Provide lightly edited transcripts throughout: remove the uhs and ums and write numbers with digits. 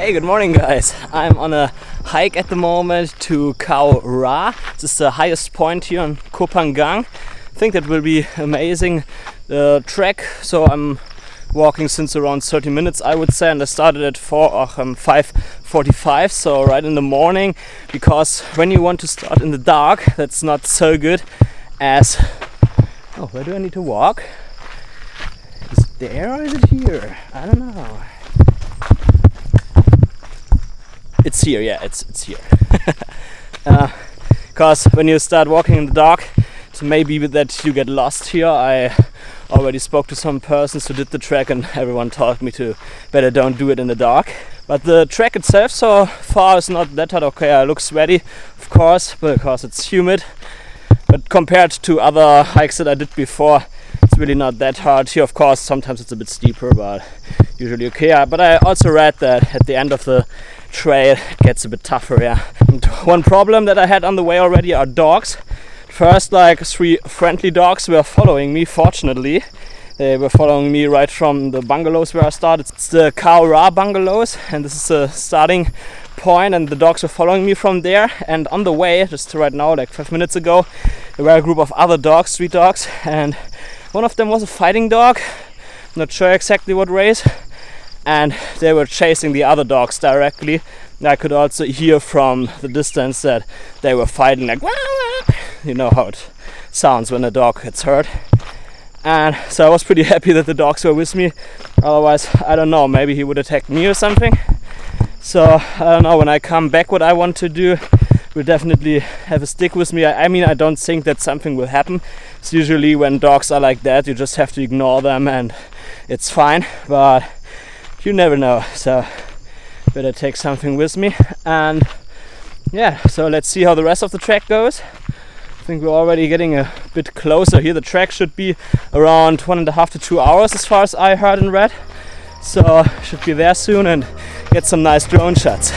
Hey, good morning guys. I'm on a hike at the moment to Khao Ra. This is the highest point here on Koh Phangan. I think that will be amazing trek. So I'm walking since around 30 minutes I would say, and I started at 5:45, so right in the morning, because when you want to start in the dark, that's not so good as... Oh, where do I need to walk? Is it there or is it here? I don't know. It's here, yeah, it's here. Because when you start walking in the dark, it may be that you get lost here. I already spoke to some persons who did the trek and everyone told me to better don't do it in the dark. But the trek itself so far is not that hard. Okay, I look sweaty, of course, because it's humid. But compared to other hikes that I did before, it's really not that hard. Here, of course, sometimes it's a bit steeper, but usually okay. But I also read that at the end of the trail it gets a bit tougher, yeah. And one problem that I had on the way already are dogs. First, like 3 friendly dogs were following me, fortunately. They were following me right from the bungalows where I started. It's the Khao Ra bungalows, and this is the starting point, and the dogs were following me from there. And on the way, just right now, like 5 minutes ago, there were a group of other dogs, 3 dogs, and one of them was a fighting dog, not sure exactly what race, and they were chasing the other dogs directly. And I could also hear from the distance that they were fighting, like, you know how it sounds when a dog gets hurt. And so I was pretty happy that the dogs were with me, otherwise I don't know, maybe he would attack me or something. So I don't know, when I come back what I want to do, will definitely have a stick with me. I mean, I don't think that something will happen. It's usually when dogs are like that, you just have to ignore them and it's fine, but you never know, so better take something with me. And yeah, so let's see how the rest of the trek goes. I think we're already getting a bit closer here. The trek should be around 1.5 to 2 hours as far as I heard and read, so should be there soon and get some nice drone shots.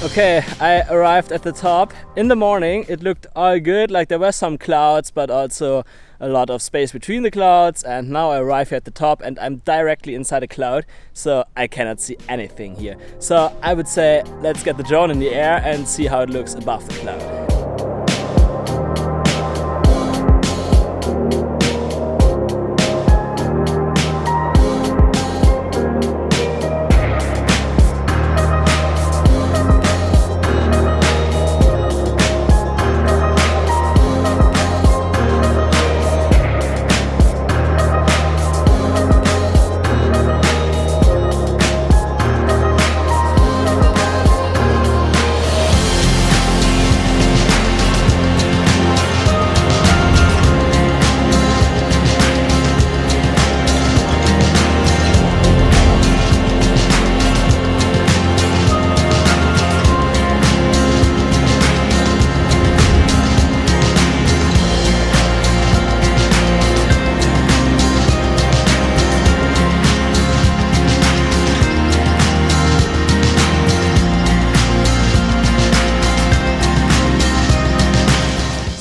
Okay, I arrived at the top. In the morning it looked all good, like there were some clouds but also a lot of space between the clouds, and now I arrive here at the top and I'm directly inside a cloud, so I cannot see anything here. So I would say let's get the drone in the air and see how it looks above the cloud.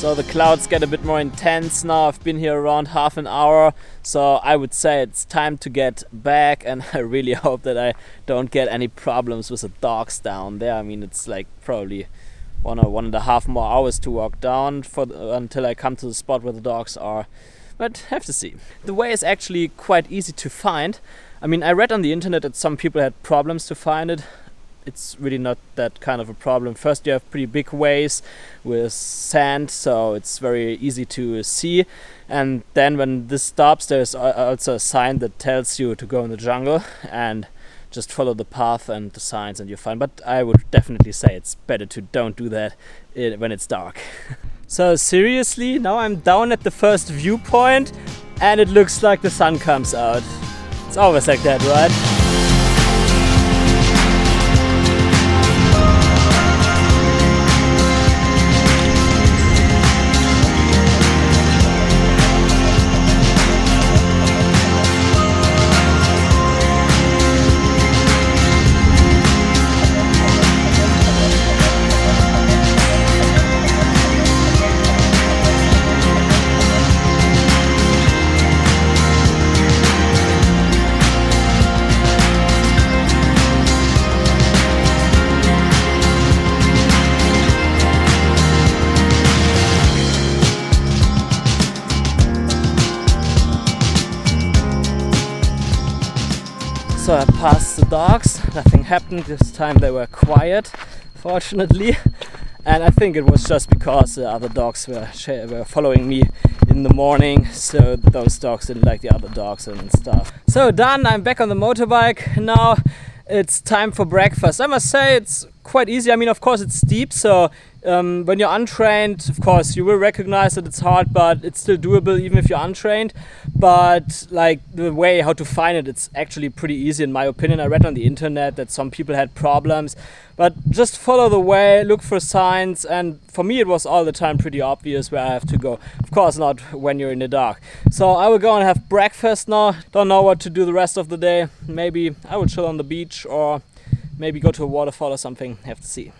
So the clouds get a bit more intense now. I've been here around half an hour, so I would say it's time to get back, and I really hope that I don't get any problems with the dogs down there. I mean, it's like probably 1 or 1.5 more hours to walk down until I come to the spot where the dogs are, but have to see. The way is actually quite easy to find. I mean, I read on the internet that some people had problems to find it. it's really not that kind of a problem. First, you have pretty big waves with sand, so it's very easy to see. And then when this stops, there's also a sign that tells you to go in the jungle, and just follow the path and the signs and you're fine. But I would definitely say it's better to don't do that when it's dark. So seriously, now I'm down at the first viewpoint and it looks like the sun comes out. It's always like that, right? So I passed the dogs, nothing happened this time, they were quiet, fortunately. And I think it was just because the other dogs were following me in the morning, so those dogs didn't like the other dogs and stuff. So done, I'm back on the motorbike. Now it's time for breakfast. I must say it's quite easy. I mean, of course it's steep, so when you're untrained, of course you will recognize that it's hard, but it's still doable even if you're untrained. But like the way how to find it, it's actually pretty easy in my opinion. I read on the internet that some people had problems, but just follow the way, look for signs, and for me it was all the time pretty obvious where I have to go. Of course not when you're in the dark. So I will go and have breakfast now. Don't know what to do the rest of the day. Maybe I will chill on the beach or maybe go to a waterfall or something. Have to see.